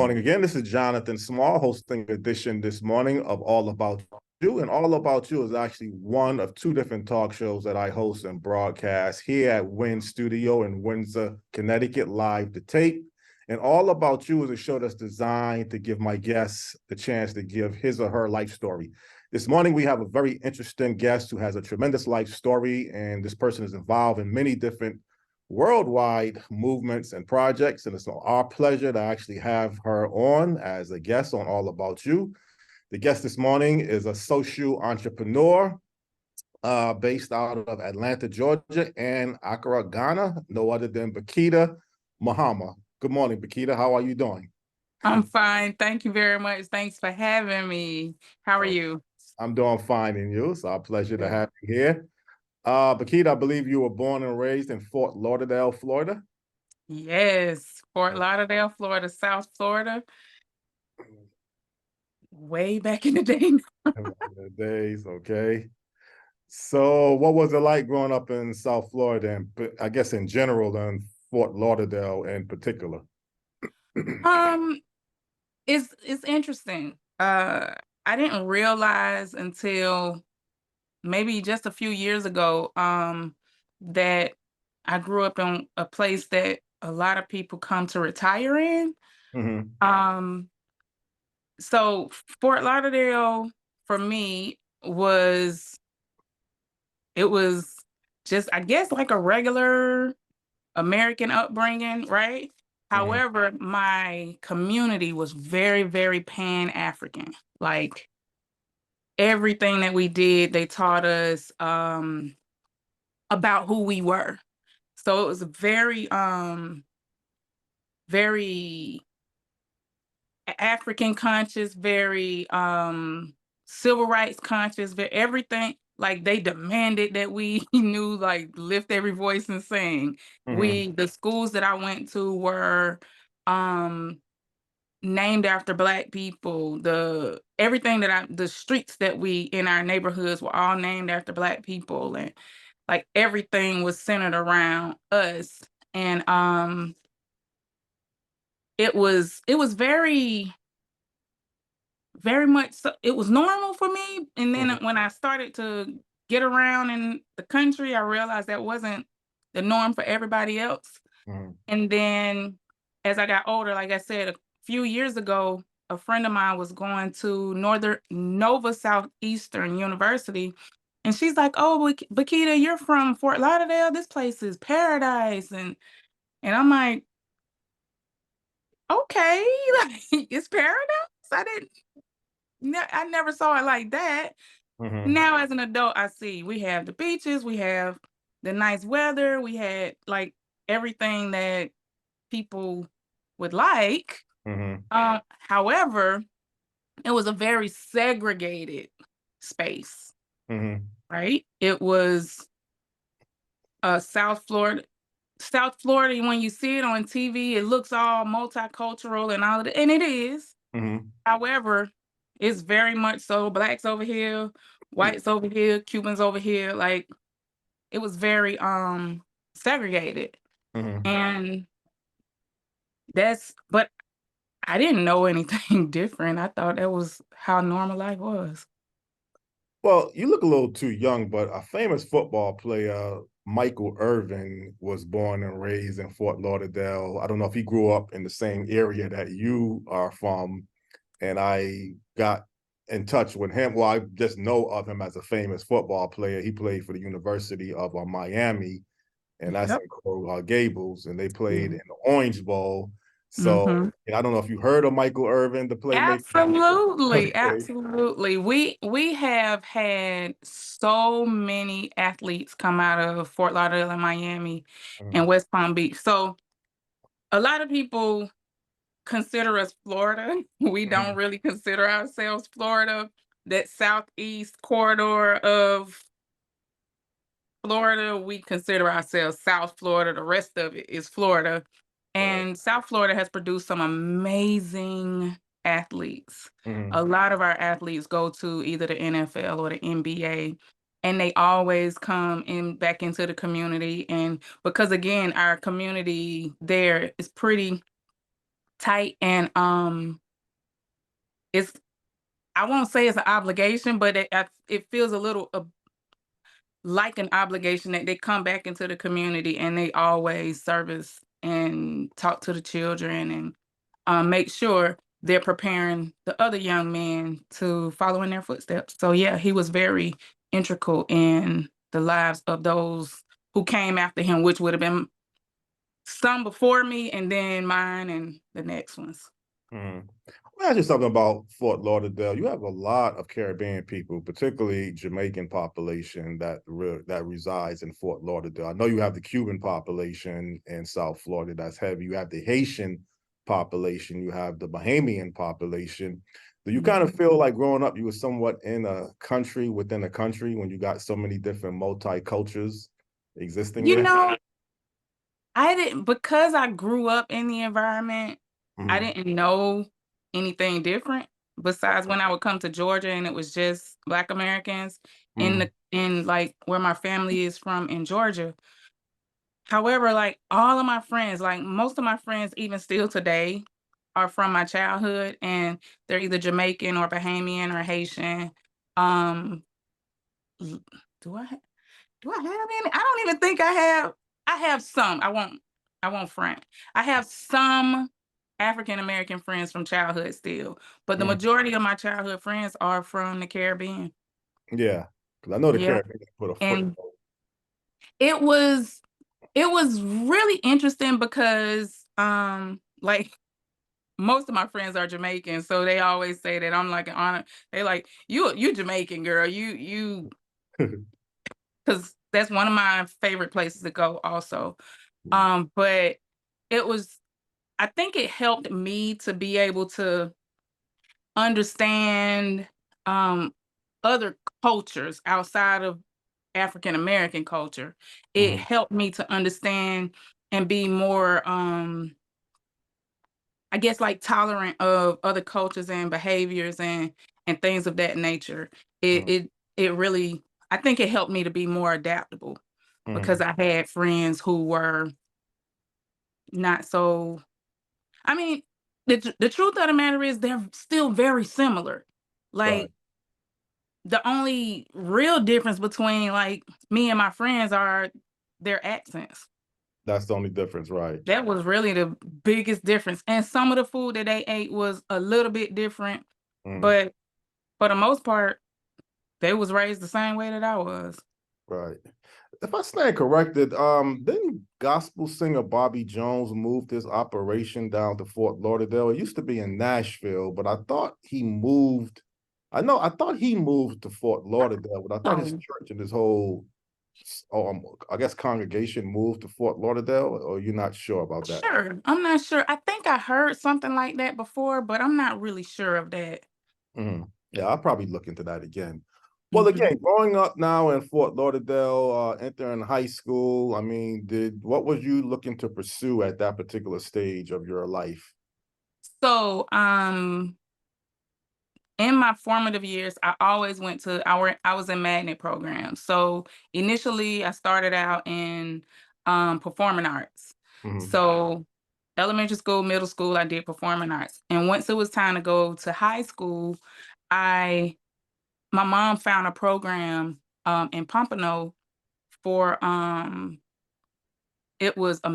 morning again. This is Jonathan Small hosting edition this morning of All About You. And All About You is actually one of two different talk shows that I host and broadcast here at Wynn Studio in Windsor, Connecticut, live to tape. And All About You is a show that's designed to give my guests the chance to give his or her life story. This morning, we have a very interesting guest who has a tremendous life story, and this person is involved in many different worldwide movements and projects. And it's our pleasure to actually have her on as a guest on All About You. The guest this morning is a social entrepreneur based out of Atlanta, Georgia, and Accra, Ghana, no other than Bequita Mahama. Good morning, Bequita. How are you doing? I'm fine. Thank you very much. Thanks for having me. How are you? I'm doing fine, and you. It's our pleasure to have you here. Bequita, I believe you were born and raised in Fort Lauderdale, Florida. Yes, Fort Lauderdale, Florida, South Florida. Way back in the day. The days, okay. So what was it like growing up in South Florida, and I guess in general, and Fort Lauderdale in particular? Um, it's interesting. I didn't realize until maybe just a few years ago, that I grew up in a place that a lot of people come to retire in. Mm-hmm. So Fort Lauderdale for me was just, I guess, like a regular American upbringing, right? Mm-hmm. However, my community was very, very Pan-African. Like everything that we did, they taught us about who we were. So it was very African conscious, very civil rights conscious, very everything. Like they demanded that we knew, like lift every voice and sing. Mm-hmm. The schools that I went to were named after Black people. The streets that we in our neighborhoods were all named after Black people, and like everything was centered around us. And it was very much so, it was normal for me. And then Mm-hmm. when I started to get around in the country, I realized that wasn't the norm for everybody else. Mm-hmm. And then as I got older, like I said, a few years ago, a friend of mine was going to Northern Nova Southeastern University. And she's like, "Oh, Bequita, you're from Fort Lauderdale. This place is paradise." And I'm like, "Okay, like it's paradise." I never saw it like that. Mm-hmm. Now, as an adult, I see we have the beaches, we have the nice weather, we had like everything that people would like. Mm-hmm. However, it was a very segregated space, Mm-hmm. right? It was South Florida. South Florida, when you see it on TV, it looks all multicultural and all of that, and it is. Mm-hmm. However, it's very much so blacks over here, whites over here, Cubans over here. Like it was very segregated. Mm-hmm. And but I didn't know anything different. I thought that was how normal life was. Well, you look a little too young, but a famous football player, Michael Irvin, was born and raised in Fort Lauderdale. I don't know if he grew up in the same area that you are from, and I got in touch with him. Well, I just know of him as a famous football player. He played for the University of Miami, and that's Yep. in Coral Gables, and they played Yeah. in the Orange Bowl. So Hmm. I don't know if you heard of Michael Irvin, the playmaker. Absolutely, Okay. absolutely. We have had so many athletes come out of Fort Lauderdale and Miami and West Palm Beach. So a lot of people consider us Florida. We don't Mhm. really consider ourselves Florida. That southeast corridor of Florida, we consider ourselves South Florida. The rest of it is Florida. Right. And South Florida has produced some amazing athletes. A Mhm. lot of our athletes go to either the NFL or the NBA, and they always come in back into the community. And because again, our community there is pretty tight, and it's I won't say it's an obligation, but it feels a little like an obligation that they come back into the community and they always service and talk to the children and make sure they're preparing the other young men to follow in their footsteps. So yeah, he was very integral in the lives of those who came after him, which would have been some before me and then mine and the next ones. Mhm. Let me ask you something about Fort Lauderdale. You have a lot of Caribbean people, particularly Jamaican population that resides in Fort Lauderdale. I know you have the Cuban population in South Florida that's heavy. You have the Haitian population. You have the Bahamian population. Do you kind of feel like growing up you were somewhat in a country within a country when you got so many different multi-cultures existing You there? know, I didn't because I grew up in the environment, I Mhm. didn't know anything different besides when I would come to Georgia and it was just Black Americans Mhm. in like where my family is from in Georgia. However, like all of my friends, like most of my friends, even still today, are from my childhood and they're either Jamaican or Bahamian or Haitian. Um, l- do I do I have any? I don't even think I have. I have some. I won't front. I have some African American friends from childhood still, but the Mhm. majority of my childhood friends are from the Caribbean. Yeah, because I know the Yeah. Caribbean put a foot. And it was it was really interesting because like most of my friends are Jamaican, so they always say that I'm like an honor. They like you Jamaican girl. You because that's one of my favorite places to go also. But it was I think it helped me to be able to understand um other cultures outside of African American culture. It Mhm. helped me to understand and be more I guess like tolerant of other cultures and behaviors and things of that nature. It Mhm. it it really I think it helped me to be more adaptable because Mhm. I had friends who were not so I mean, the truth of the matter is they're still very similar. Right. Like the only real difference between like me and my friends are their accents. That's the only difference, right. That was really the biggest difference. And some of the food that they ate was a little bit different, Mhm. but for the most part, they was raised the same way that I was. Right. If I stand corrected, didn't gospel singer Bobby Jones move this operation down to Fort Lauderdale? It used to be in Nashville, but I thought he moved to Fort Lauderdale, but I thought his Oh, church and his whole I guess congregation moved to Fort Lauderdale, or you're not sure about that? sure. I'm not sure. I think I heard something like that before, but I'm not really sure of that. Mhm. Yeah, I'll probably look into that again. Well, Mhm. again, growing up now in Fort Lauderdale, entering high school, I mean, did what was you looking to pursue at that particular stage of your life? So, in my formative years, I always went to I was in magnet programs. So initially I started out in performing arts. Mhm. So elementary school, middle school, I did performing arts. And once it was time to go to high school, I my mom found a program in Pompano for it was a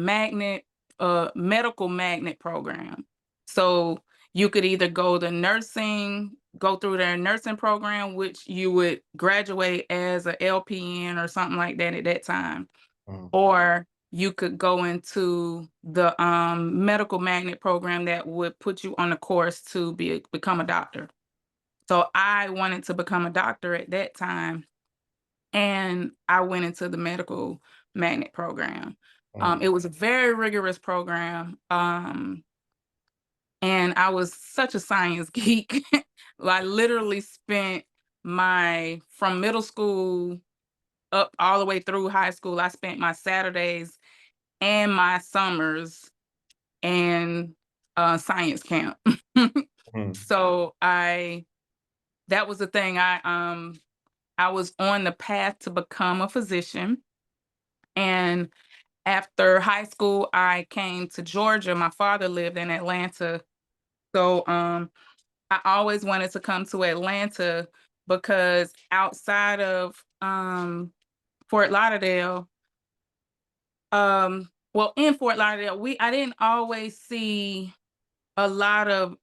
medical magnet program. So you could either go through their nursing program, which you would graduate as a LPN or something like that at that time, Mhm. or you could go into the medical magnet program that would put you on a course to become a doctor. So I wanted to become a doctor at that time, and I went into the medical magnet program. Mhm. It was a very rigorous program, and I was such a science geek. I literally spent my from middle school up all the way through high school. I spent my Saturdays and my summers and science camp. Mhm. So I that was the thing. I was on the path to become a physician, and After high school, I came to Georgia. My father lived in Atlanta. So I always wanted to come to Atlanta because outside of Fort Lauderdale, well, in Fort Lauderdale, I didn't always see a lot of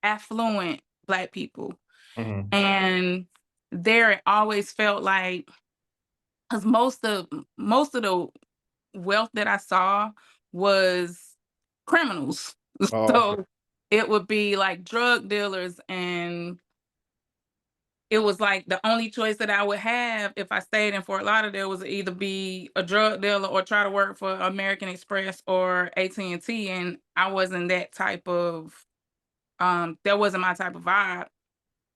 affluent Black people. Mm-hmm. And there it always felt like, because most of the wealth that I saw was criminals. Oh, okay. So it would be like drug dealers, and it was like the only choice that I would have if I stayed in Fort Lauderdale was either be a drug dealer or try to work for American Express or AT&T, and I wasn't that type of that wasn't my type of vibe.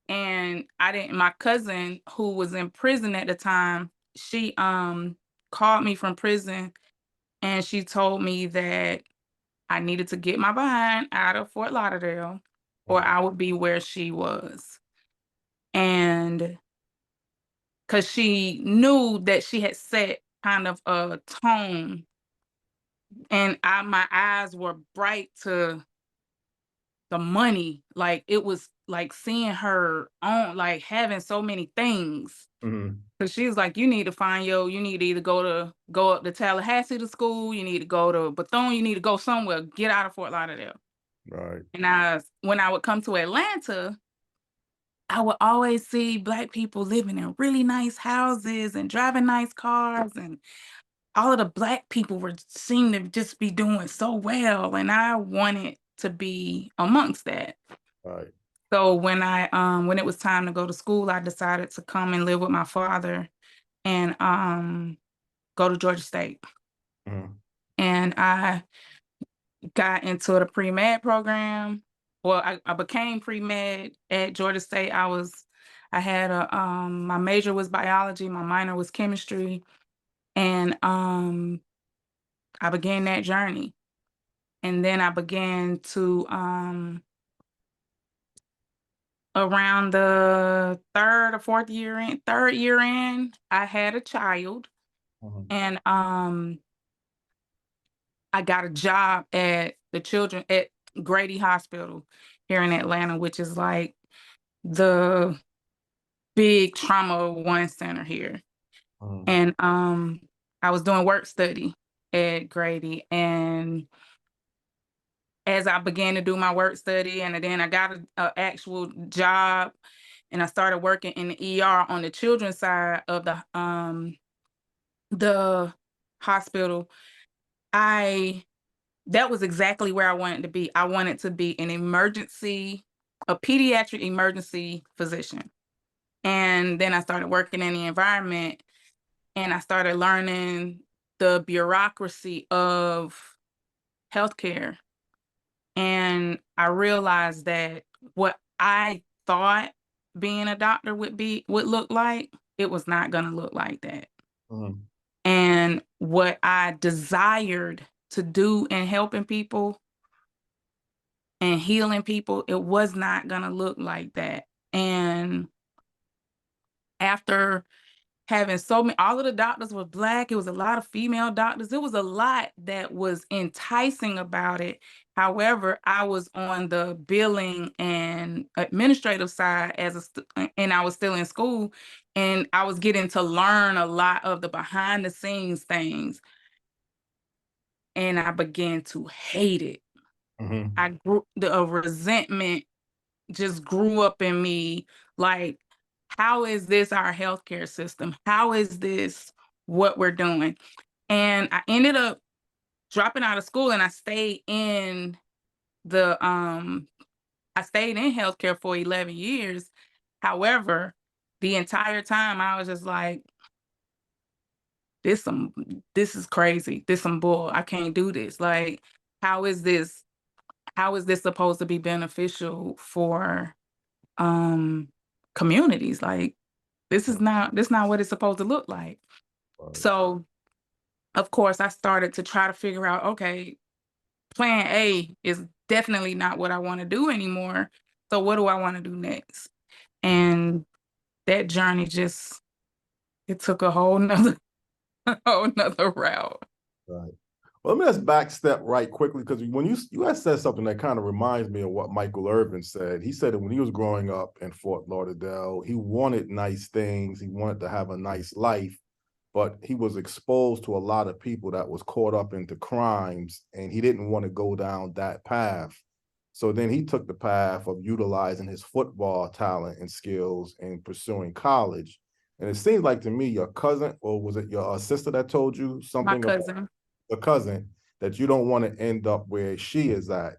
And I didn't my cousin, who was in prison at the time, she called me from prison, and she told me that I needed to get my behind out of Fort Lauderdale or Mm-hmm. I would be where she was. And because she knew that she had set kind of a tone, and my eyes were bright to the money. Like it was like seeing her on, like having so many things. Mm-hmm. Cause she's like, you need to you need to either go up to Tallahassee to school, you need to go to Bethune, you need to go somewhere, get out of Fort Lauderdale. Right. And when I would come to Atlanta, I would always see Black people living in really nice houses and driving nice cars, and all of the Black people seemed to just be doing so well, and I wanted to be amongst that. Right. So when it was time to go to school, I decided to come and live with my father and go to Georgia State. Mm-hmm. And I got into the pre-med program. Well, I became pre-med at Georgia State. I had my major was biology, my minor was chemistry, and I began that journey. And then I began to around the third year in, I had a child, Mm-hmm. and I got a job at Grady Hospital here in Atlanta, which is like the big trauma one center here. Mm-hmm. And I was doing work study at Grady, and as I began to do my work study, and then I got a actual job, and I started working in the ER on the children's side of the hospital. I That was exactly where I wanted to be. I wanted to be a pediatric emergency physician. And then I started working in the environment, and I started learning the bureaucracy of healthcare. And I realized that what I thought being a doctor would look like, it was not going to look like that. Mm-hmm. And what I desired to do in helping people and healing people, it was not going to look like that. And after having all of the doctors were Black, it was a lot of female doctors. It was a lot that was enticing about it. However, I was on the billing and administrative side and I was still in school, and I was getting to learn a lot of the behind the scenes things, and I began to hate it. Mm-hmm. I grew the resentment just grew up in me, like, how is this our healthcare system? How is this what we're doing? And I ended up dropping out of school, and the I stayed in healthcare for 11 years. However, the entire time I was just like, this some this is crazy. This some bull. I can't do this. Like, how is this how is this supposed to be beneficial for communities? Like, this not what it's supposed to look like. Right. So of course I started to try to figure out, okay, plan A is definitely not what I want to do anymore. So what do I want to do next? Mm-hmm. And that journey just, it took a whole nother whole nother route. Right. Well, let me just back step right quickly because when you had said something that kind of reminds me of what Michael Irvin said. He said that when he was growing up in Fort Lauderdale, he wanted nice things. He wanted to have a nice life, but he was exposed to a lot of people that was caught up into crimes, and he didn't want to go down that path. So then he took the path of utilizing his football talent and skills in pursuing college. And it seems like to me, your cousin, or was it your sister that told you My something about cousin. a cousin that you don't want to end up where she is at.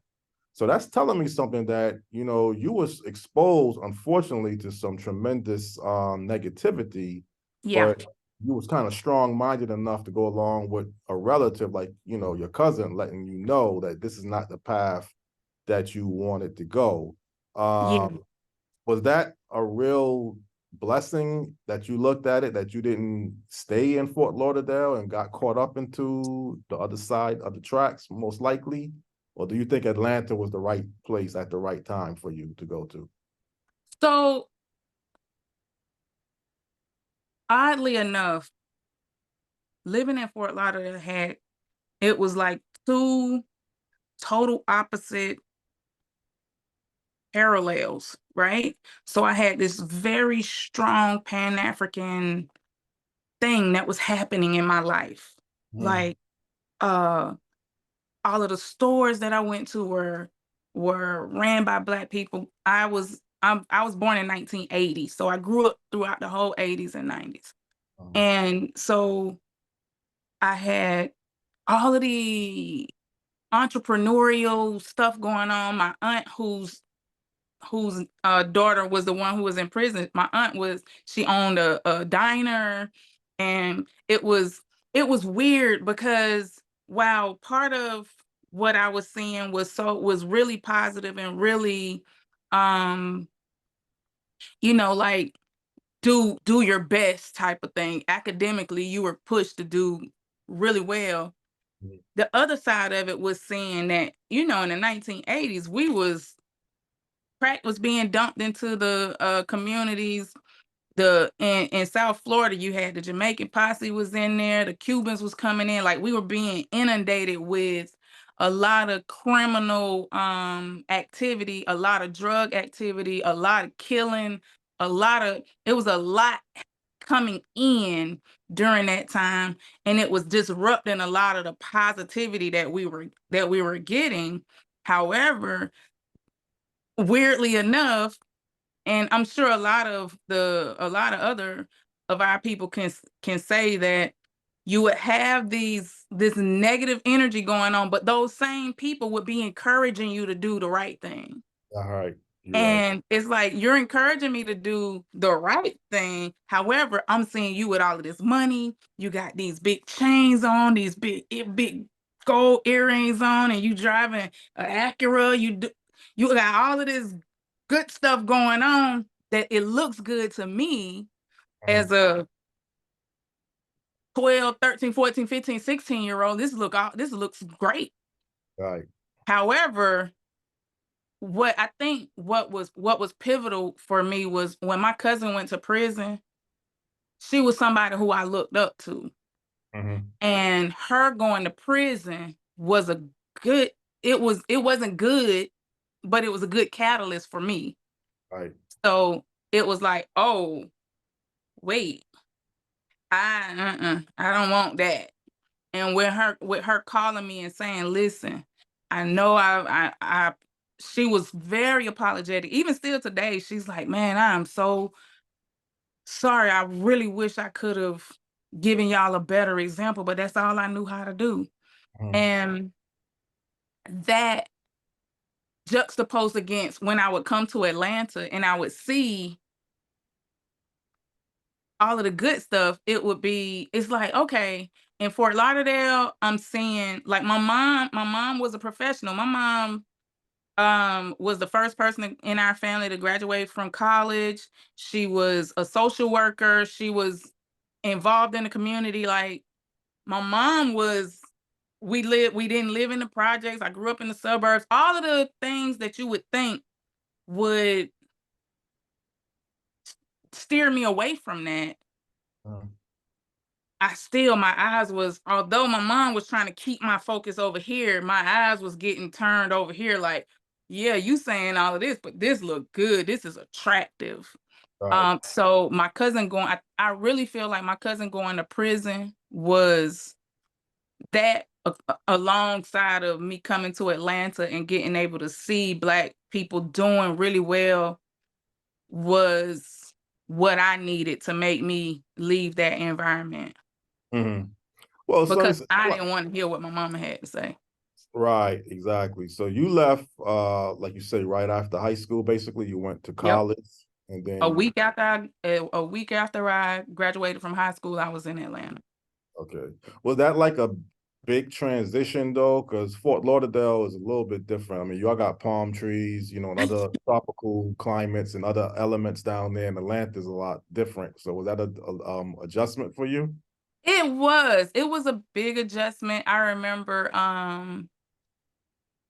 So that's telling me something that, you was exposed, unfortunately, to some tremendous negativity, Yeah. but you was kind of strong-minded enough to go along with a relative like, your cousin letting you know that this is not the path that you wanted to go. Yeah. Was that a real blessing that you looked at it, that you didn't stay in Fort Lauderdale and got caught up into the other side of the tracks, most likely? Or do you think Atlanta was the right place at the right time for you to go to? So oddly enough, living in Fort Lauderdale it was like two total opposite parallels, right? So I had this very strong Pan-African thing that was happening in my life. Mm, Like uh all of the stores that I went to were ran by Black people. I was born in 1980, so I grew up throughout the whole 80s and 90s. And so I had all of the entrepreneurial stuff going on. My aunt, whose daughter was the one who was in prison. My aunt she owned a diner, and it was weird because while part of what I was seeing was really positive and really, um, like do your best type of thing. Academically, you were pushed to do really well. mm, The other side of it was seeing that, in the 1980s, crack was being dumped into the communities. In South Florida, you had the Jamaican posse was in there, the Cubans was coming in. Like, we were being inundated with a lot of criminal activity, a lot of drug activity, a lot of killing, it was a lot coming in during that time, and it was disrupting a lot of the positivity that we were getting. However, weirdly enough, and I'm sure a lot of other of our people can say that you would have this negative energy going on, but those same people would be encouraging you to do the right thing. all right, you're right. And it's like, you're encouraging me to do the right thing. However, I'm seeing you with all of this money. You got these big chains on, these big gold earrings on, and you driving an Acura. You got all of this good stuff going on that it looks good to me Mhm. as a 12, 13, 14, 15, 16-year-old. This looks great. Right. However, what was pivotal for me was when my cousin went to prison. She was somebody who I looked up to, Mhm. and her going to prison was a good. It wasn't good, but it was a good catalyst for me. Right. So it was like, oh wait, I don't want that. And with her calling me and saying, listen, I know she was very apologetic. Even still today, she's like, man, I am so sorry. I really wish I could have given y'all a better example, but that's all I knew how to do. Mhm. And that juxtaposed against when I would come to Atlanta and I would see all of the good stuff, it's like, okay, in Fort Lauderdale, I'm seeing, like, my mom was a professional. My mom was the first person in our family to graduate from college. She was a social worker. She was involved in the community. Like, my mom was we didn't live in the projects. I grew up in the suburbs. All of the things that you would think would steer me away from that. Mhm. my eyes was, although my mom was trying to keep my focus over here, my eyes was getting turned over here like, yeah, you saying all of this, but this look good. This is attractive. Right. So my cousin going, I really feel like my cousin going to prison was that alongside of me coming to Atlanta and getting able to see Black people doing really well was what I needed to make me leave that environment Mm-hmm. Well, so because I didn't want to hear what my mama had to say. right, exactly. So you left, like you say, right after high school. Basically, you went to Yep. college, and A then week after a week after I graduated from high school, I was in Atlanta. okay, was that like a big transition though? Because Fort Lauderdale is a little bit different. I mean, y'all got palm trees, you know, and other tropical climates and other elements down there, and Atlanta is a lot different. So was that a adjustment for you? It was. It was a big adjustment. I remember,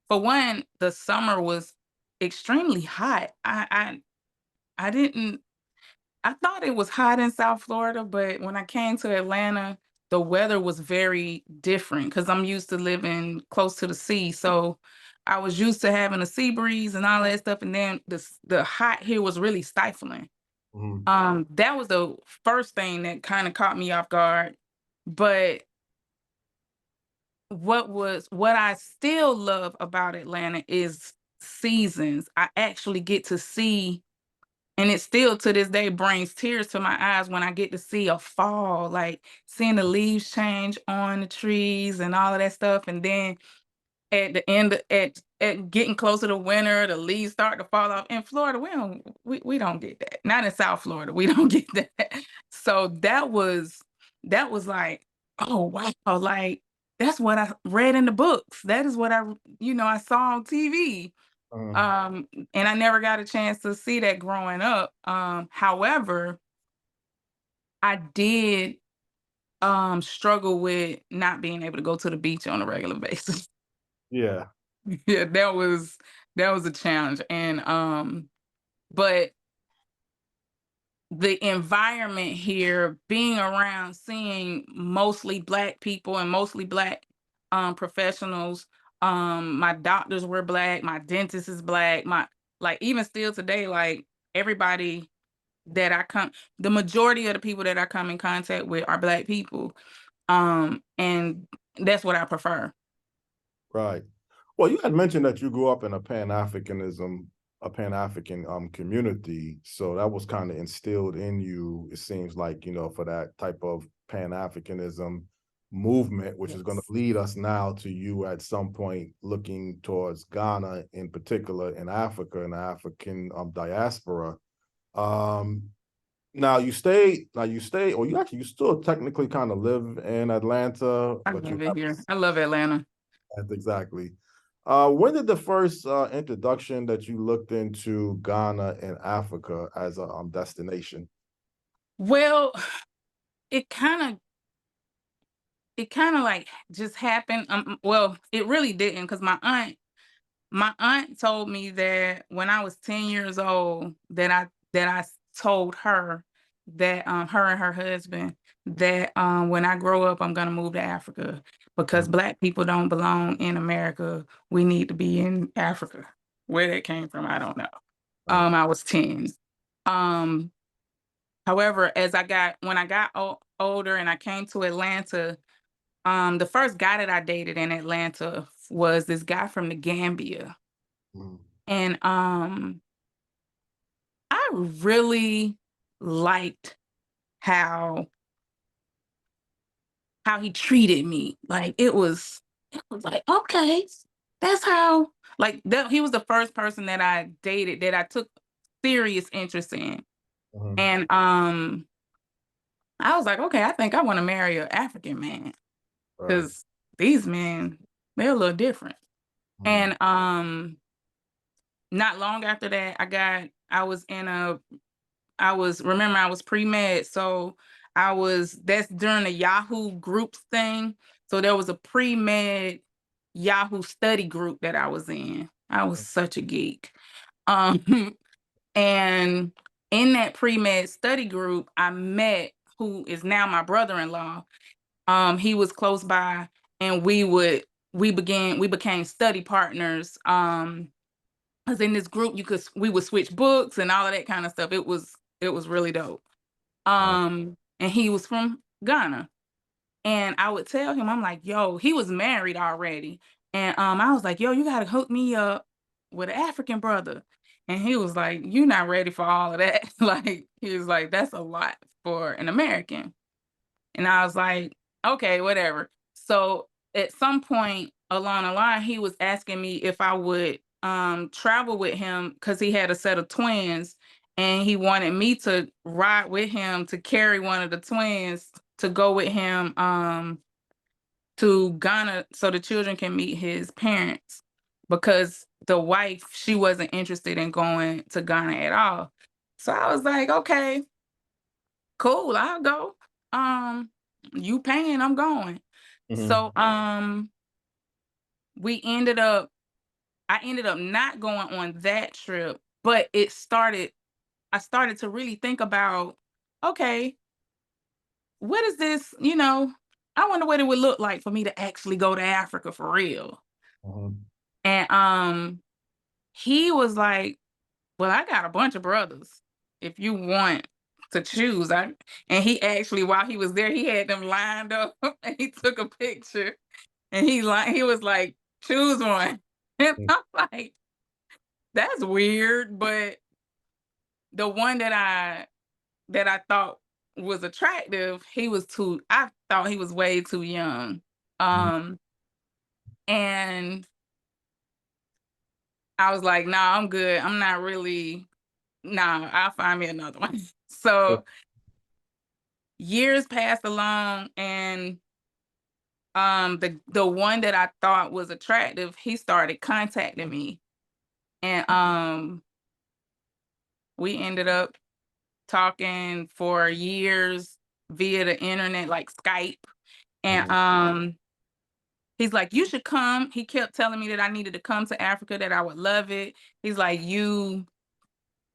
for one, the summer was extremely hot. I didn't I thought it was hot in South Florida, but when I came to Atlanta, the weather was very different because I'm used to living close to the sea. So I was used to having a sea breeze and all that stuff. And then the hot here was really stifling. Mhm. That was the first thing that kind of caught me off guard. But what I still love about Atlanta is seasons. I actually get to see, and it still to this day brings tears to my eyes when I get to see a fall, like seeing the leaves change on the trees and all of that stuff. And then at the end, at getting closer to winter, the leaves start to fall off. In Florida, we don't get that. Not in South Florida, we don't get that. So that was like, oh wow, like that's what I read in the books. That is what I saw on TV. Uh, And I never got a chance to see that growing up. However, I did struggle with not being able to go to the beach on a regular basis. yeah. Yeah, that was a challenge. And but the environment here, being around seeing mostly Black people and mostly Black professionals. My doctors were Black, my dentist is Black, my like even still today, like everybody that I come the majority of the people that I come in contact with are Black people. And that's what I prefer. Right. Well, you had mentioned that you grew up in a Pan-African community. So that was kind of instilled in you, it seems like, you know, for that type of Pan-Africanism movement, which is going to Yes. lead us now to you at some point looking towards Ghana in particular, in Africa, and the African diaspora. Um, or you still technically kind of live in Atlanta, I but you love it have here. I love Atlanta. exactly. When did the first introduction that you looked into Ghana and Africa as a destination? Well, it kind of it kind of like just happened. Well, it really didn't because my aunt told me that when I was 10 years old that I told her that her and her husband that when I grow up I'm gonna move to Africa because Mhm. Black people don't belong in America. We need to be in Africa. Where that came from, I don't know. Right. I was 10. Um, However, when I got older and I came to Atlanta, the first guy that I dated in Atlanta was this guy from the Gambia. Mhm. And I really liked how he treated me. Like it was like, okay, that's how like that he was the first person that I dated that I took serious interest in. Mhm. And I was like, okay, I think I want to marry an African man Right. because these men, they're a little different. Mhm. And not long after that, I was pre-med, so that's during the Yahoo groups thing. So there was a pre-med Yahoo study group that I was in. I was such a geek. Um, and in that pre-med study group, I met who is now my brother-in-law, he was close by, and we became study partners. 'Cause in this group we would switch books and all of that kind of stuff. It was really dope. And he was from Ghana. And I would tell him, I'm like, yo, he was married already. And I was like, yo, you gotta hook me up with an African brother. And he was like, you're not ready for all of that. Like, he was like, that's a lot for an American. And I was like, okay, whatever. So at some point along the line, he was asking me if I would travel with him because he had a set of twins, and he wanted me to ride with him to carry one of the twins to go with him to Ghana so the children can meet his parents, because the wife, she wasn't interested in going to Ghana at all. So I was like, okay, cool, I'll go. Um, you paying, I'm going. So we ended up I ended up not going on that trip, but I started to really think about, okay, what is this, I wonder what it would look like for me to actually go to Africa for real. And he was like, well, I got a bunch of brothers. If you want to choose, and he actually, while he was there, he had them lined up and he took a picture, and he was like, choose one. And I'm like, that's weird, but the one that I thought was attractive, I thought he was way too young. Um and I was like, nah, I'm good. I'm not really, nah, I'll find me another one. So years passed along, and the one that I thought was attractive, he started contacting me. And we ended up talking for years via the internet, like Skype. And he's like, you should come. He kept telling me that I needed to come to Africa, that I would love it. He's like, you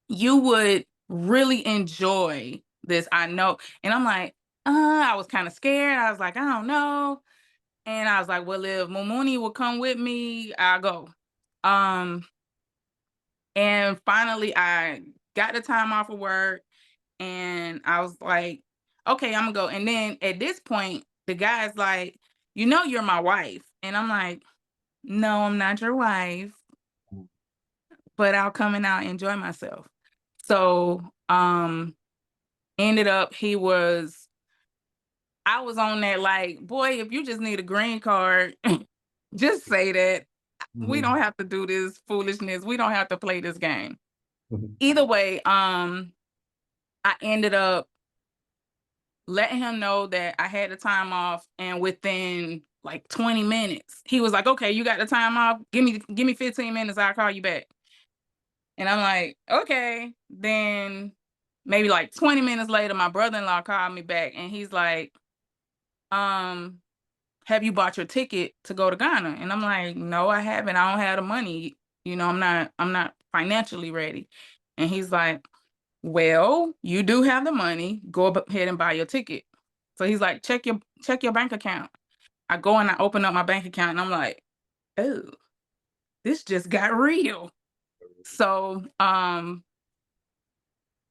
would really enjoy this, I know. And I'm like, I was kind of scared. I was like, I don't know. And I was like, well, if Mumuni will come with me, I'll go. Um, and finally I got the time off of work, and I was like, okay, I'm gonna go. And then at this point, the guy's like, you're my wife. And I'm like, no, I'm not your wife, but I'll come and I'll enjoy myself. So ended up I was on that like, boy, if you just need a green card, just say that. We don't have to do this foolishness. We don't have to play this game. Either way, I ended up letting him know that I had the time off, and within like 20 minutes, he was like, okay, you got the time off? Give me 15 minutes, I'll call you back. And I'm like, okay. Then maybe like 20 minutes later, my brother-in-law called me back, and he's like, have you bought your ticket to go to Ghana? And I'm like, no, I haven't. I don't have the money. I'm not financially ready. And he's like, well, you do have the money. Go ahead and buy your ticket. So he's like, check your bank account. I go and I open up my bank account, and I'm like, oh, this just got real. So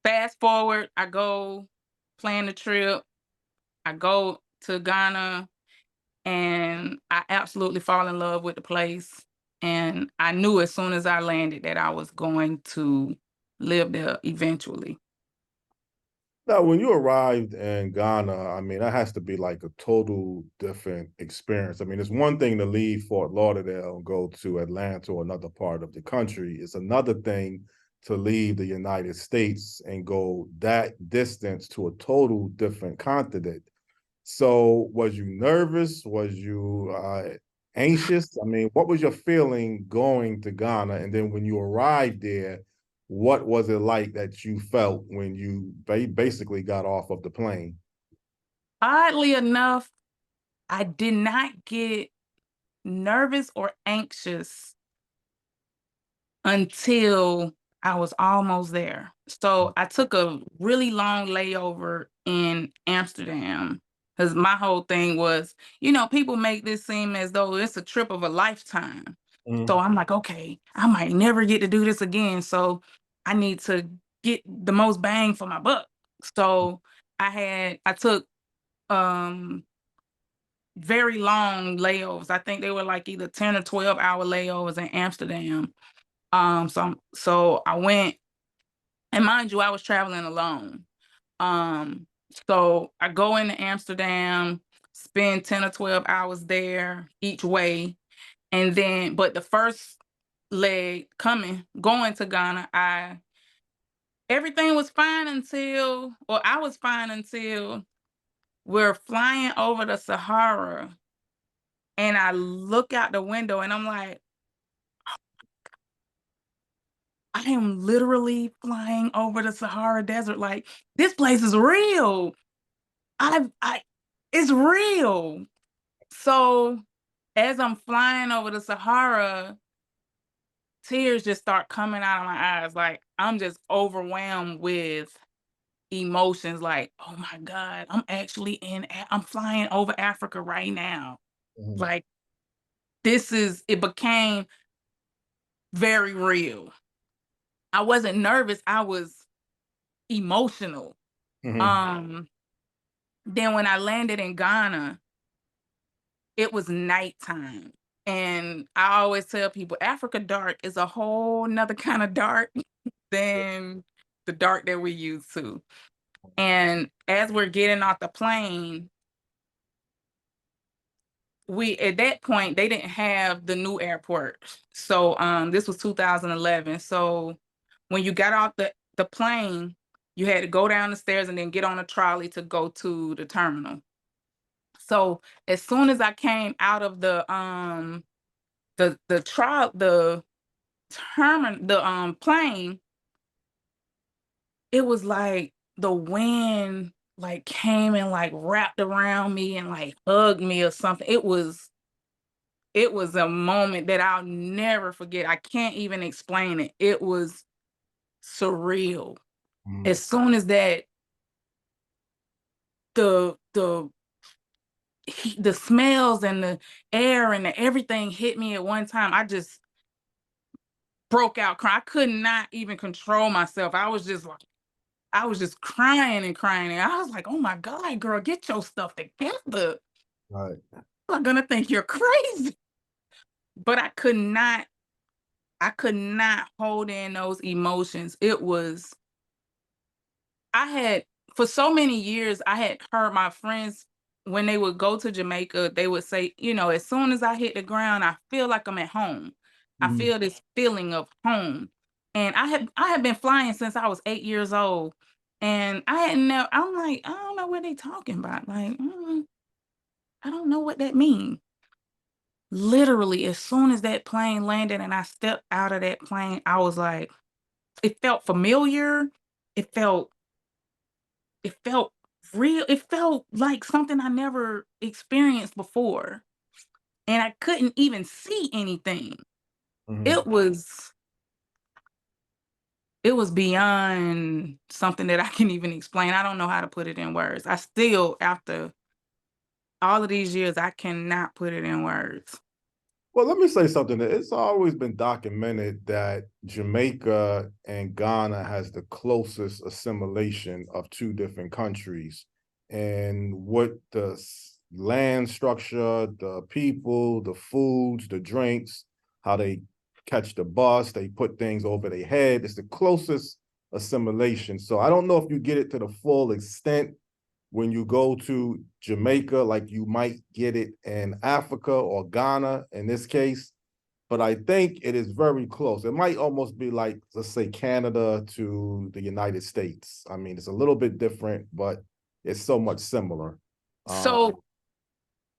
fast forward, I go plan the trip. I go to Ghana, and I absolutely fall in love with the place. And I knew as soon as I landed that I was going to live there eventually. Now, when you arrived in Ghana, I mean, that has to be like a total different experience. I mean, it's one thing to leave Fort Lauderdale and go to Atlanta or another part of the country. It's another thing to leave the United States and go that distance to a total different continent. So, was you nervous? Was you anxious? I mean, what was your feeling going to Ghana? And then when you arrived there, what was it like that you felt when you basically got off of the plane? Oddly enough, I did not get nervous or anxious until I was almost there. So I took a really long layover in Amsterdam because my whole thing was, people make this seem as though it's a trip of a lifetime. So Mhm. I'm like, okay, I might never get to do this again. So I need to get the most bang for my buck. So I took um very long layovers. I think they were like either 10 or 12-hour layovers in Amsterdam. So I went, and mind you, I was traveling alone. Um, so I go into Amsterdam, spend 10 or 12 hours there each way. And then, but the first leg going to Ghana, everything was fine until, or I was fine until we're flying over the Sahara. And I look out the window and I'm like, I am literally flying over the Sahara Desert. Like, this place is real. I it's real. So as I'm flying over the Sahara, tears just start coming out of my eyes. Like, I'm just overwhelmed with emotions. Like, oh my God, I'm flying over Africa right now. Mhm. Like, it became very real. I wasn't nervous, I was emotional. Mhm. Um, then when I landed in Ghana, it was nighttime. And I always tell people Africa dark is a whole nother kind of dark than the dark that we used to. And as we're getting off the plane, at that point they didn't have the new airport. So this was 2011. So when you got off the plane, you had to go down the stairs and then get on a trolley to go to the terminal. So as soon as I came out of the plane, it was like the wind like came and like wrapped around me and like hugged me or something. It was a moment that I'll never forget. I can't even explain it. It was surreal. Mhm. As soon as that the the smells and the air and everything hit me at one time, I just broke out crying. I could not even control myself. I was just crying and crying. And I was like, oh my God, girl, get your stuff together. Right. I'm gonna think you're crazy. But I could not hold in those emotions. I had, for so many years, I had heard my friends when they would go to Jamaica, they would say, as soon as I hit the ground, I feel like I'm at home. I Mhm. feel this feeling of home. And I had been flying since I was 8 years old. And I'm like, I don't know what they talking about. Like, I don't know what that means. Literally, as soon as that plane landed and I stepped out of that plane, I was like, it felt familiar. It felt it felt real. It felt like something I never experienced before. And I couldn't even see anything. Mhm. It was it was beyond something that I can even explain. I don't know how to put it in words. I still, after all of these years, I cannot put it in words. Well, let me say something. It's always been documented that Jamaica and Ghana has the closest assimilation of two different countries. And what the land structure, the people, the foods, the drinks, how they catch the bus, they put things over their head. It's the closest assimilation. So I don't know if you get it to the full extent when you go to Jamaica, like you might get it in Africa or Ghana in this case. But I think it is very close. It might almost be like, let's say, Canada to the United States. I mean, it's a little bit different, but it's so much similar. Um, So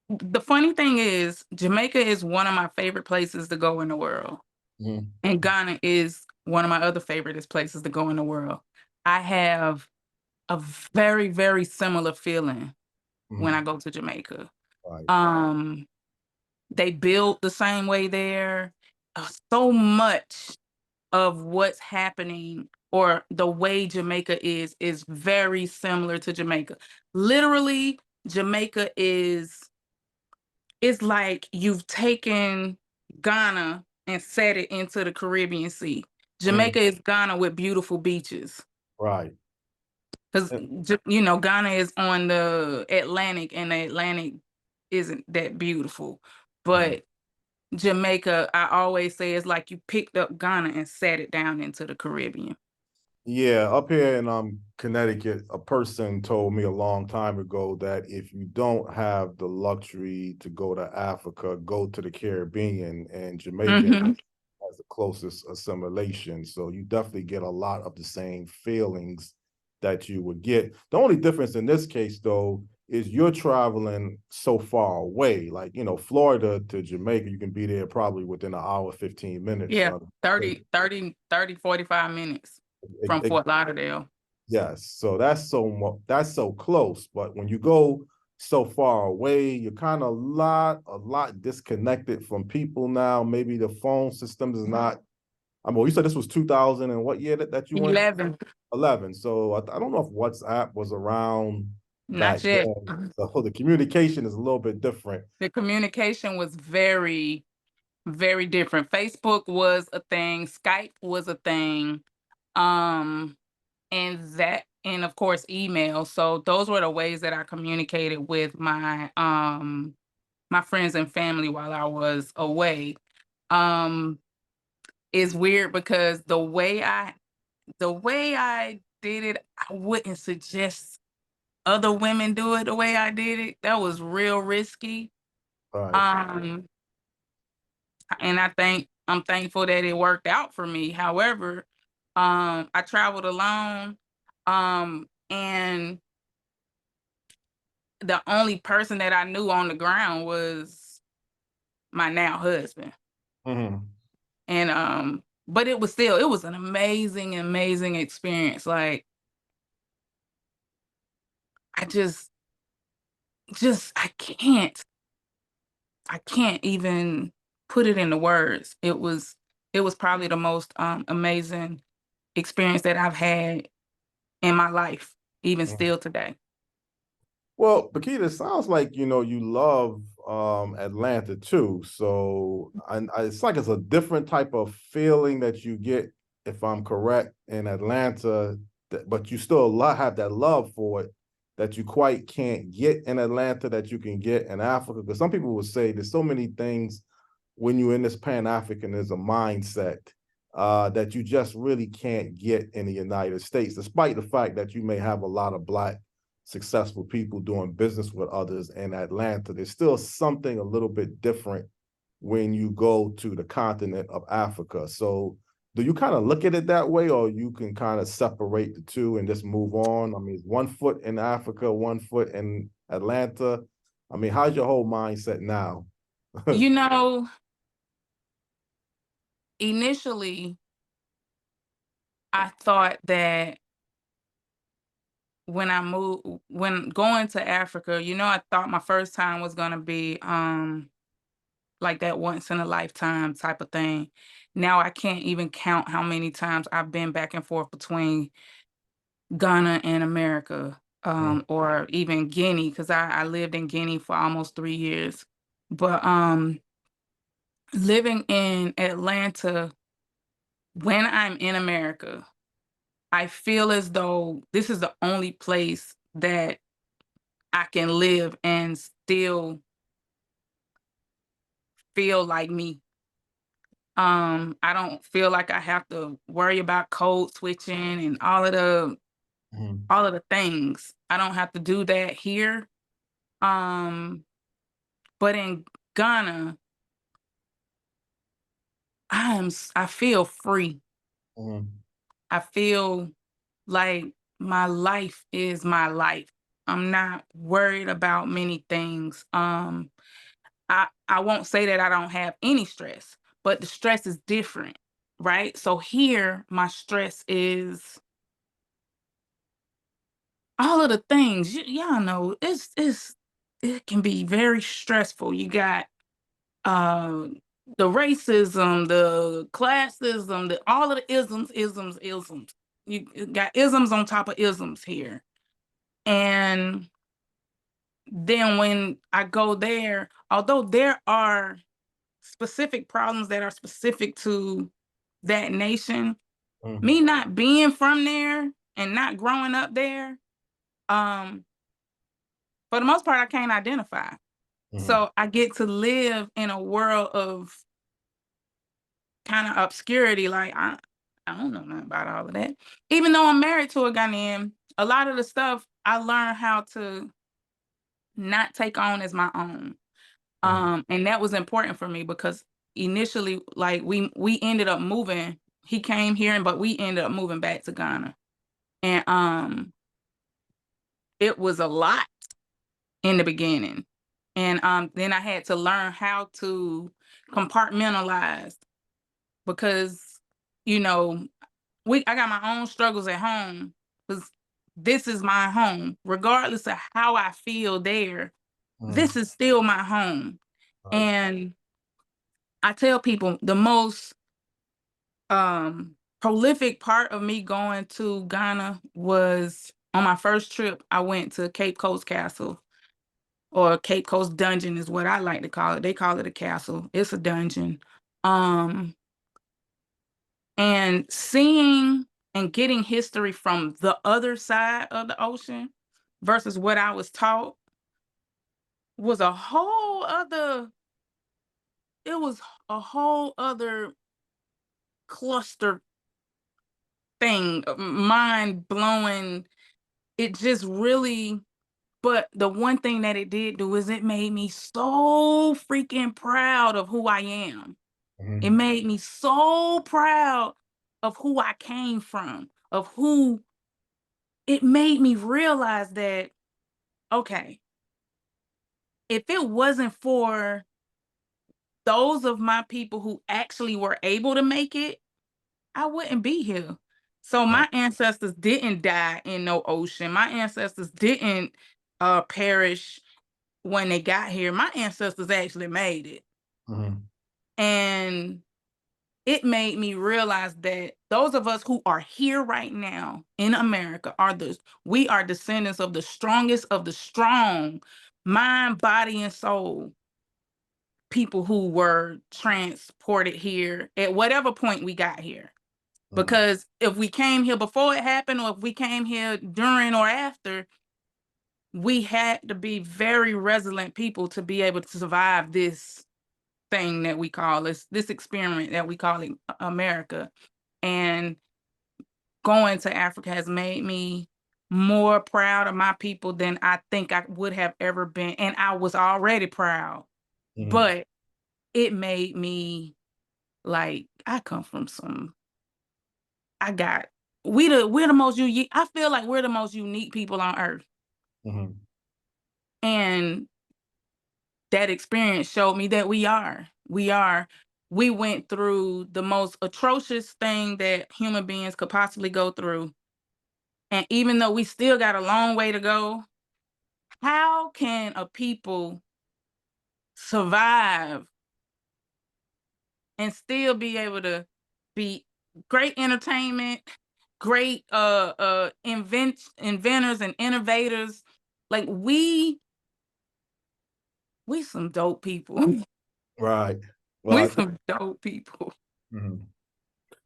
the funny thing is, Jamaica is one of my favorite places to go in the world. mhm, And Ghana is one of my other favorite places to go in the world. I have a very, very similar feeling when I mhm, go to Jamaica. right. They build the same way there. So much. of what's happening or the way Jamaica is very similar to Jamaica. Literally, Jamaica is it's like you've taken Ghana and set it into the Caribbean Sea. Mm, Jamaica is Ghana with beautiful beaches. right. Because Uh, Ghana is on the Atlantic, and the Atlantic isn't that beautiful. mm. But Jamaica, I always say, is like you picked up Ghana and sat it down into the Caribbean. Yeah, up here in Connecticut, a person told me a long time ago that if you don't have the luxury to go to Africa, go to the Caribbean, and Jamaican Hmm. has the closest assimilation. So you definitely get a lot of the same feelings that you would get. The only difference in this case, though, is you're traveling so far away. Like, Florida to Jamaica, you can be there probably within an hour, 15 minutes. Yeah, 45 minutes from It, Fort Lauderdale. yes, so that's so close, but when you go so far away, you're kind of a lot disconnected from people now. Maybe the phone system is not. I mean, you said this was 2000 and what year that you went? 11, 11. So I don't know if WhatsApp was around not back yet. then. So the communication is a little bit different. The communication was very, very different. Facebook was a thing, Skype was a thing, um, and of course email. So those were the ways that I communicated with my friends and family while I was away. Um, it's weird because the way I did it, I wouldn't suggest other women do it the way I did it. That was real risky. All right. Um, and I'm thankful that it worked out for me. However, I traveled alone, and the only person that I knew on the ground was my now husband. Mm-hmm. And but it was an amazing, amazing experience. Like I just I can't even put it into words. It was probably the most amazing experience that I've had in my life, even still today. Well, Bequita, it sounds like you love Atlanta too. So it's like it's a different type of feeling that you get, if I'm correct, in Atlanta, but you still have that love for it that you quite can't get in Atlanta that you can get in Africa. Because some people would say there's so many things when you're in this Pan-Africanism mindset that you just really can't get in the United States, despite the fact that you may have a lot of Black successful people doing business with others in Atlanta. There's still something a little bit different when you go to the continent of Africa. So do you kind of look at it that way, or you can kind of separate the two and just move on? I mean, 1 foot in Africa, 1 foot in Atlanta. I mean, how's your whole mindset now? You know, initially I thought that when going to Africa, I thought my first time was gonna be like that once in a lifetime type of thing. Now I can't even count how many times I've been back and forth between Ghana and America, Mm, or even Guinea, because I lived in Guinea for almost 3 years. But living in Atlanta, when I'm in America, I feel as though this is the only place that I can live and still feel like me. I don't feel like I have to worry about code switching and mm, all of the things. I don't have to do that here. Um, but in Ghana, I feel free. mm, I feel like my life is my life. I'm not worried about many things. I won't say that I don't have any stress, but the stress is different, right? So here, my stress is all of the things. Y'all know it can be very stressful. You got uh the racism, the classism, all of the isms. You got isms on top of isms here. And then when I go there, although there are specific problems that are specific to that nation, me not being from there and not growing up there, for the most part, I can't identify. So I get to live in a world of kind of obscurity. Like I don't know nothing about all of that. Even though I'm married to a Ghanaian, a lot of the stuff I learned how to not take on as my own. And that was important for me because initially, like we ended up moving. He came here, but we ended up moving back to Ghana. And it was a lot in the beginning. And then I had to learn how to compartmentalize because, you know, I got my own struggles at home because this is my home. Regardless of how I feel there, this is still my home. Right. And I tell people the most prolific part of me going to Ghana was on my first trip. I went to Cape Coast Castle, or Cape Coast Dungeon is what I like to call it. They call it a castle. It's a dungeon. And seeing and getting history from the other side of the ocean versus what I was taught was a whole other, it was a whole other cluster thing, mind blowing. It just really, but the one thing that it did do is it made me so freaking proud of who I am. It made me so proud of who I came from, of who it made me realize that, okay, if it wasn't for those of my people who actually were able to make it, I wouldn't be here. So my ancestors didn't die in no ocean. My ancestors didn't perish when they got here. My ancestors actually made it. And it made me realize that those of us who are here right now in America we are descendants of the strongest of the strong, mind, body, and soul people who were transported here at whatever point we got here. Because if we came here before it happened, or if we came here during or after, we had to be very resilient people to be able to survive this thing that we call this experiment that we call America. And going to Africa has made me more proud of my people than I think I would have ever been. And I was already proud, but it made me like, I come from we're the most unique. I feel like we're the most unique people on earth. And that experience showed me that we went through the most atrocious thing that human beings could possibly go through. And even though we still got a long way to go, how can a people survive and still be able to be great entertainment, great inventors and innovators? Like we some dope people. Right. Well, We some dope people.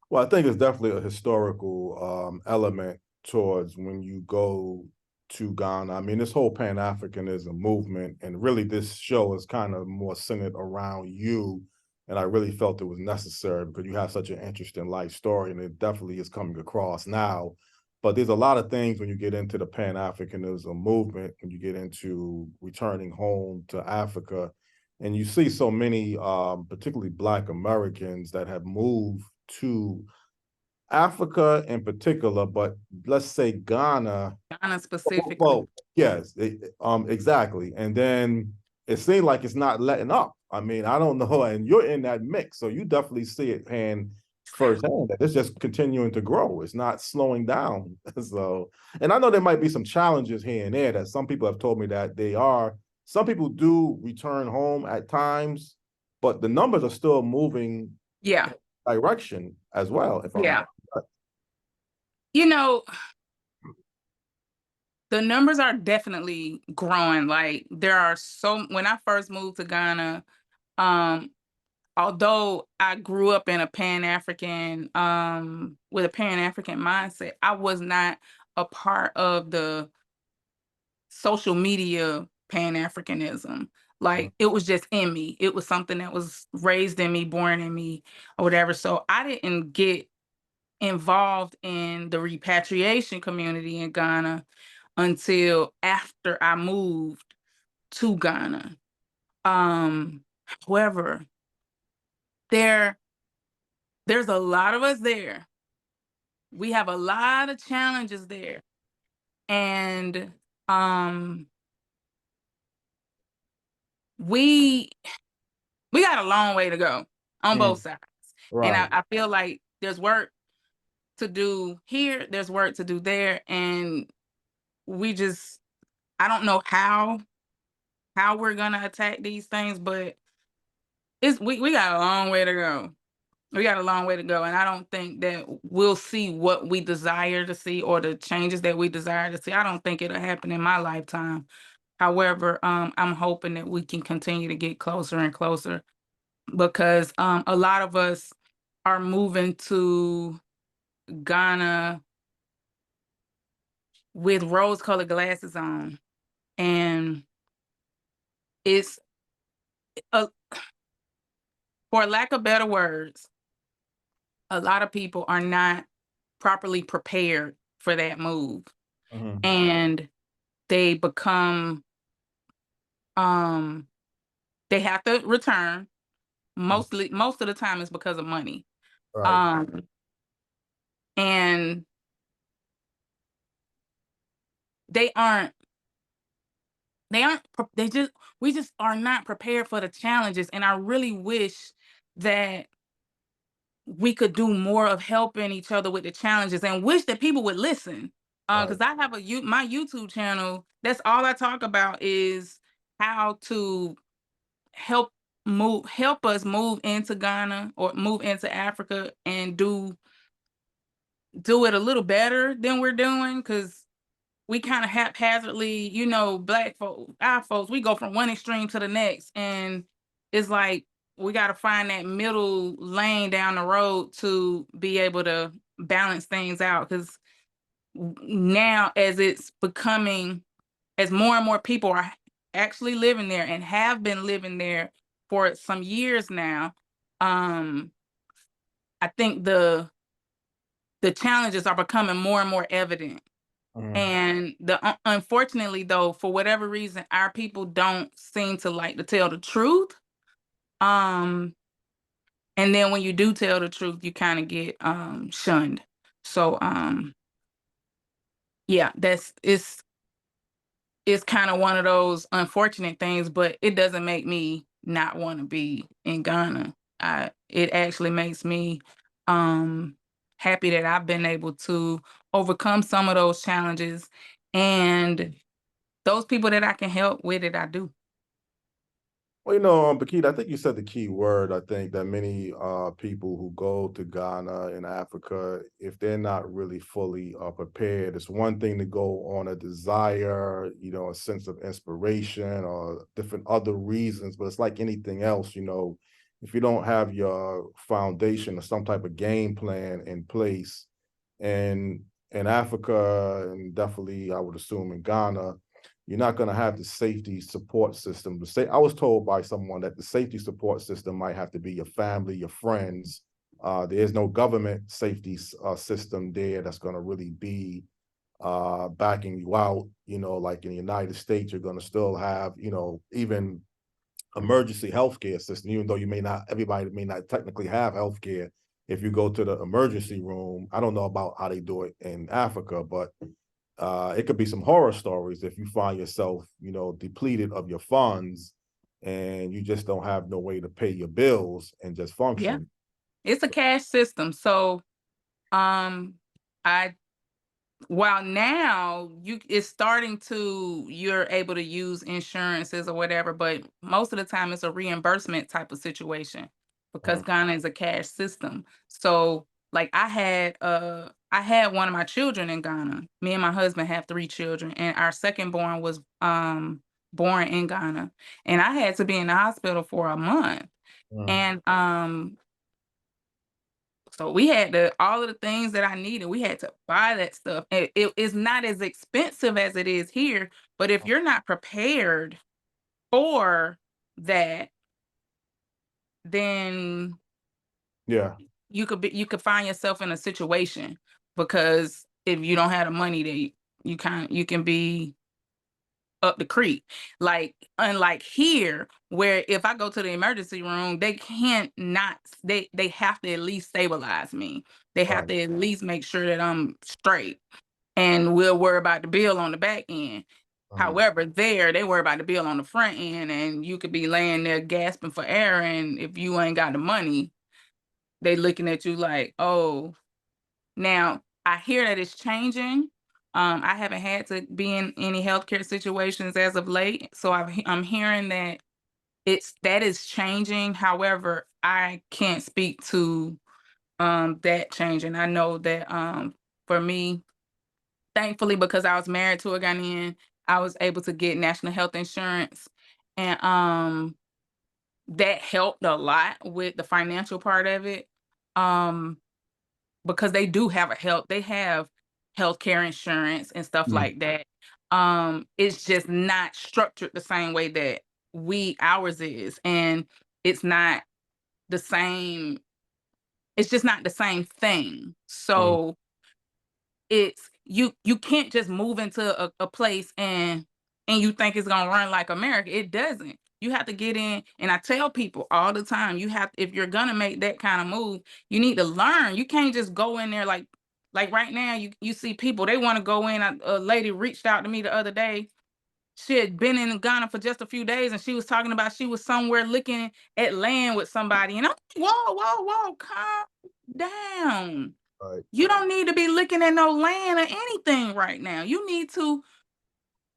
Well, I think it's definitely a historical element towards when you go to Ghana. I mean, this whole Pan-Africanism movement, and really this show is kind of more centered around you. And I really felt it was necessary because you have such an interesting life story, and it definitely is coming across now. But there's a lot of things when you get into the Pan-Africanism movement, when you get into returning home to Africa, and you see so many, particularly Black Americans that have moved to Africa in particular, but let's say Ghana. Ghana specifically. Well, yes, exactly. And then it seems like it's not letting up. I mean, I don't know, and you're in that mix, so you definitely see it firsthand that it's just continuing to grow. It's not slowing down. So, and I know there might be some challenges here and there that some people have told me that some people do return home at times, but the numbers are still moving Yeah. direction as well, if I'm Yeah. not correct. You know, the numbers are definitely growing. Like there are when I first moved to Ghana, although I grew up in a Pan-African, with a Pan-African mindset, I was not a part of the social media Pan-Africanism. Like it was just in me. It was something that was raised in me, born in me, or whatever. So I didn't get involved in the repatriation community in Ghana until after I moved to Ghana. However, there's a lot of us there. We have a lot of challenges there. And we got a long way to go on both sides. And Right. I feel like there's work to do here, there's work to do there, and I don't know how we're gonna attack these things, but we got a long way to go. We got a long way to go, and I don't think that we'll see what we desire to see or the changes that we desire to see. I don't think it'll happen in my lifetime. However, I'm hoping that we can continue to get closer and closer because a lot of us are moving to Ghana with rose-colored glasses on, and it's a, for lack of better words, a lot of people are not properly prepared for that move, and they become um they have to return. Most of the time it's because of money. Right. um and they aren't they just we just are not prepared for the challenges, and I really wish that we could do more of helping each other with the challenges, and wish that people would listen. Right. Because I have my YouTube channel. That's all I talk about is how to help us move into Ghana or move into Africa and do it a little better than we're doing. Because we kind of haphazardly, Black folks, our folks, we go from one extreme to the next, and it's like we got to find that middle lane down the road to be able to balance things out. Because now, as more and more people are actually living there and have been living there for some years now, I think the challenges are becoming more and more evident. And unfortunately, though, for whatever reason, our people don't seem to like to tell the truth. And then when you do tell the truth, you kind of get shunned. So yeah, it's kind of one of those unfortunate things, but it doesn't make me not want to be in Ghana. It actually makes me happy that I've been able to overcome some of those challenges, and those people that I can help with it, I do. Well, Bequita, I think you said the key word. I think that many people who go to Ghana and Africa, if they're not really fully prepared, it's one thing to go on a desire, a sense of inspiration or different other reasons, but it's like anything else, if you don't have your foundation or some type of game plan in place, and in Africa, and definitely I would assume in Ghana, you're not going to have the safety support system. I was told by someone that the safety support system might have to be your family, your friends. There is no government safety system there that's going to really be backing you out. Like in the United States, you're going to still have, even emergency healthcare system, even though everybody may not technically have healthcare. If you go to the emergency room, I don't know about how they do it in Africa, but it could be some horror stories if you find yourself, depleted of your funds and you just don't have no way to pay your bills and just Yeah, function. it's a cash system. So I while now it's starting to, you're able to use insurances or whatever, but most of the time it's a reimbursement type of situation because Mhm. Ghana is a cash system. So like I had one of my children in Ghana. Me and my husband have 3 children, and our second born was born in Ghana. And I had to be in the hospital for a month. Mhm. And so we had to, all of the things that I needed, we had to buy that stuff. And it is not as expensive as it is here, but if you're not prepared for that, then Yeah. you could find yourself in a situation, because if you don't have the money, that you can be up the creek. Like, unlike here, where if I go to the emergency room, they can't not they have to at least stabilize me. They have Right. to at least make sure that I'm straight, and we'll worry about the bill on the back end. Mhm. However, there they worry about the bill on the front end, and you could be laying there gasping for air, and if you ain't got the money, they looking at you like, oh. Now, I hear that it's changing. I haven't had to be in any healthcare situations as of late, so I'm hearing that that is changing. However, I can't speak to that changing. I know that for me, thankfully, because I was married to a Ghanaian, I was able to get national health insurance, and that helped a lot with the financial part of it. Um, because they have healthcare insurance and stuff Mhm. like that. It's just not structured the same way that ours is, and it's not the same. It's just not the same thing. Mhm. So it's you can't just move into a place and you think it's gonna run like America. It doesn't. You have to get in, and I tell people all the time, you have, if you're gonna make that kind of move, you need to learn. You can't just go in there like right now. You see people, they want to go in. A lady reached out to me the other day. She had been in Ghana for just a few days, and she was talking about she was somewhere looking at land with somebody. And I'm like, whoa, whoa, whoa, calm down. Right. You don't need to be looking at no land or anything right now. You need to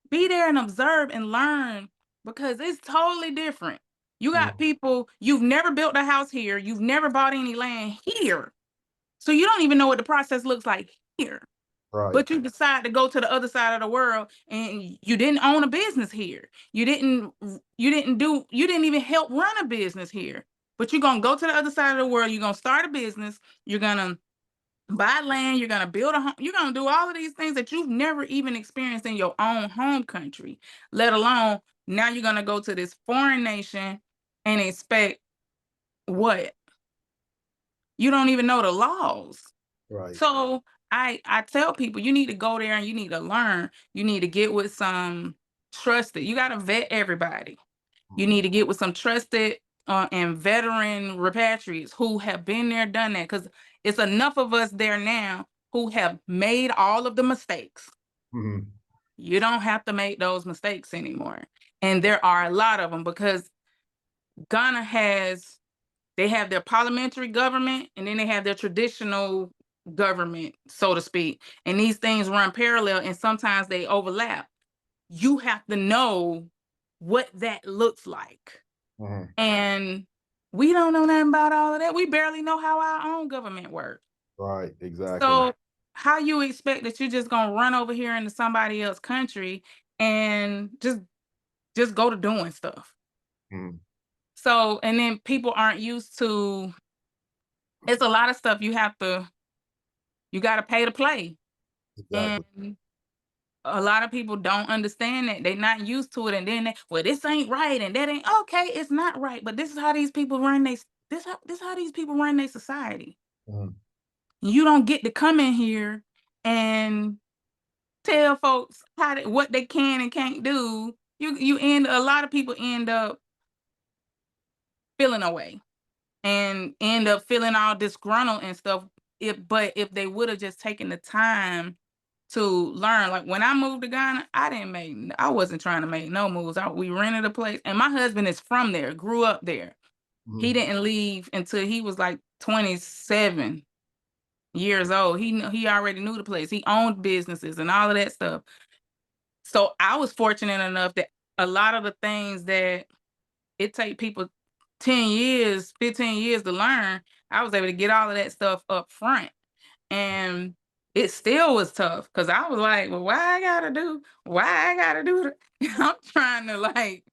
be there and observe and learn, because it's totally different. You got Mhm. people, you've never built a house here, you've never bought any land here. So you don't even know what the process looks like here. Right. But you decide to go to the other side of the world, and you didn't own a business here. You didn't even help run a business here. But you're gonna go to the other side of the world, you're gonna start a business, you're gonna buy land, you're gonna build a home, you're gonna do all of these things that you've never even experienced in your own home country, let alone now you're gonna go to this foreign nation and expect what? You don't even know the laws. Right. So I tell people, you need to go there and you need to learn. You need to get with some trusted. You got to vet everybody. You Mhm. need to get with some trusted and veteran repatriates who have been there, done that. Because it's enough of us there now who have made all of the mistakes. Mhm. You don't have to make those mistakes anymore. And there are a lot of them, because Ghana they have their parliamentary government, and then they have their traditional government, so to speak. And these things run parallel, and sometimes they overlap. You have to know what that looks like. Mhm. And we don't know nothing about all of that. We barely know how our own government works. Right. Exactly. So how you expect that you're just gonna run over here into somebody else's country and just go to doing stuff? Mhm. So, and then people aren't used to, it's a lot of stuff you gotta pay to play. Exactly. And a lot of people don't understand that. They're not used to it. And then well, this ain't right, and that ain't okay. It's not right. But this is how these people run this how these people run their society. Mhm. You don't get to come in here and tell folks what they can and can't do. A lot of people end up feeling away and end up feeling all disgruntled and stuff. If they would have just taken the time to learn, like when I moved to Ghana, I wasn't trying to make no moves. We rented a place, and my husband is from there, grew up there. He Mhm. didn't leave until he was like 27. years old. He already knew the place. He owned businesses and all of that stuff. So I was fortunate enough that a lot of the things that it take people 10 years, 15 years to learn, I was able to get all of that stuff up front. And it still was tough because I was like, well, why I gotta do that? I'm trying to like,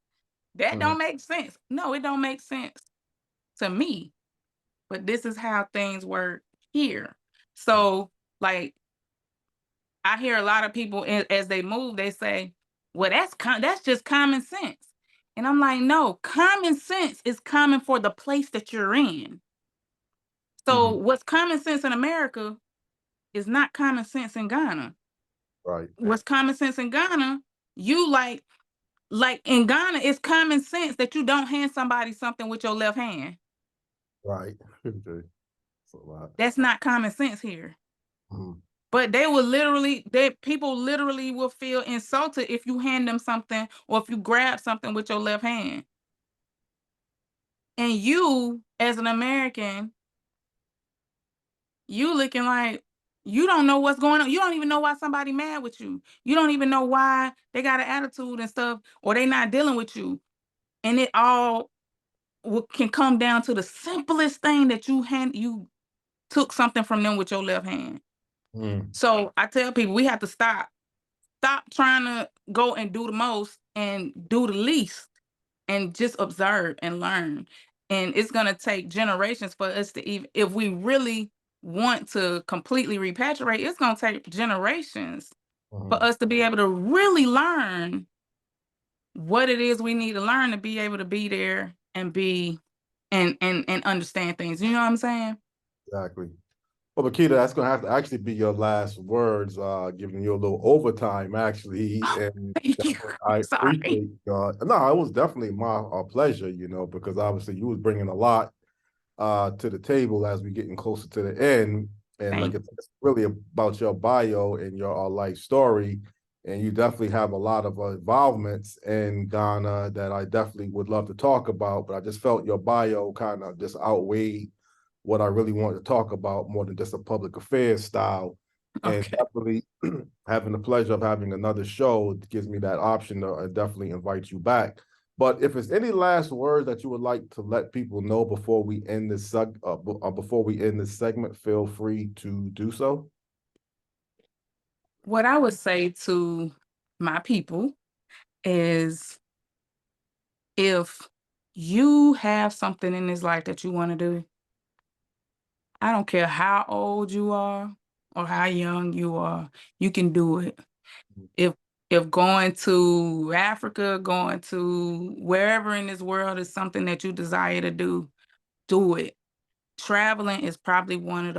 that Mhm. don't make sense. No, it don't make sense to me. But this is how things work here. So like I hear a lot of people as they move, they say, well, that's just common sense. And I'm like, no, common sense is common for the place that you're in. So Mhm. what's common sense in America is not common sense in Ghana. Right. What's common sense in Ghana, you like in Ghana, it's common sense that you don't hand somebody something with your left hand. Right. Okay. That's a lot. That's not common sense here. Mhm. But people literally will feel insulted if you hand them something or if you grab something with your left hand. And you, as an American, you looking like you don't know what's going on. You don't even know why somebody mad with you. You don't even know why they got an attitude and stuff, or they not dealing with you. And it all can come down to the simplest thing that you took something from them with your left hand. Mm. So I tell people we have to stop trying to go and do the most and do the least and just observe and learn. And it's going to take generations for us to even, if we really want to completely repatriate, it's going to take generations for Mhm. us to be able to really learn what it is we need to learn to be able to be there and be and understand things. You know what I'm saying? Exactly. Well, Bequita, that's going to have to actually be your last words, giving you a little overtime, actually. Oh, And thank you. definitely, I'm I sorry. appreciate, no, it was definitely my pleasure, because obviously you was bringing a lot to the table as we getting closer to the end. And like Thank it's really about your bio and your life story. And you definitely have a lot of involvements in Ghana that I definitely would love to talk about. But I just felt your bio kind of just outweighed what I really wanted to talk about more than just a public affairs style. And Okay. definitely having the pleasure of having another show gives me that option to definitely invite you back. But if there's any last words that you would like to let people know before we end this segment, feel free to do so. What I would say to my people is if you have something in this life that you want to do, I don't care how old you are or how young you are, you can do it. If if going to Africa, going to wherever in this world is something that you desire to do it. Traveling is probably one of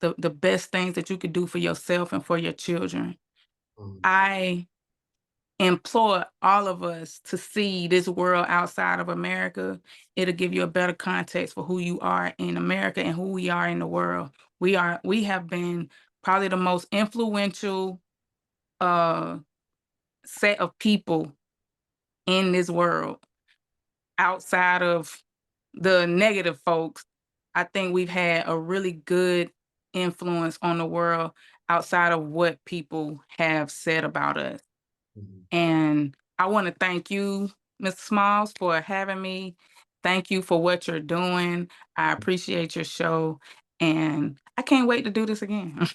the best things that you could do for yourself and for your children. Mhm. I implore all of us to see this world outside of America. It'll give you a better context for who you are in America and who we are in the world. We have been probably the most influential uh set of people in this world outside of the negative folks. I think we've had a really good influence on the world outside of what people have said about us. Mhm. And I want to thank you, Mr. Smalls, for having me. Thank you for what you're doing. I appreciate your show. And I can't wait to do this again.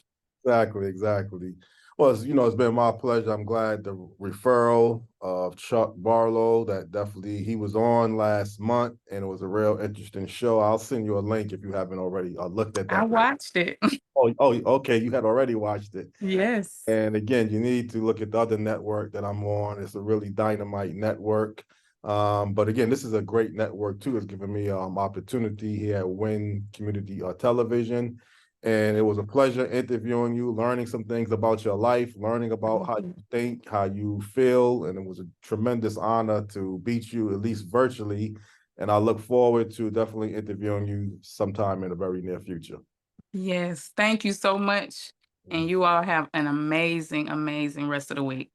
Exactly, exactly. Well, it's been my pleasure. I'm glad the referral of Chuck Barlow that definitely he was on last month, and it was a real interesting show. I'll send you a link if you haven't already looked at I that. watched it. Oh, okay. You had already watched it. Yes. And again, you need to look at the other network that I'm on. It's a really dynamite network. But again, this is a great network too. It's given me opportunity here at Win Community Television. And it was a pleasure interviewing you, learning some things about your life, learning about Thank how you. you think, how you feel. And it was a tremendous honor to beat you, at least virtually. And I look forward to definitely interviewing you sometime in the very near future. Yes. Thank you so much. And you all have an amazing, amazing rest of the week.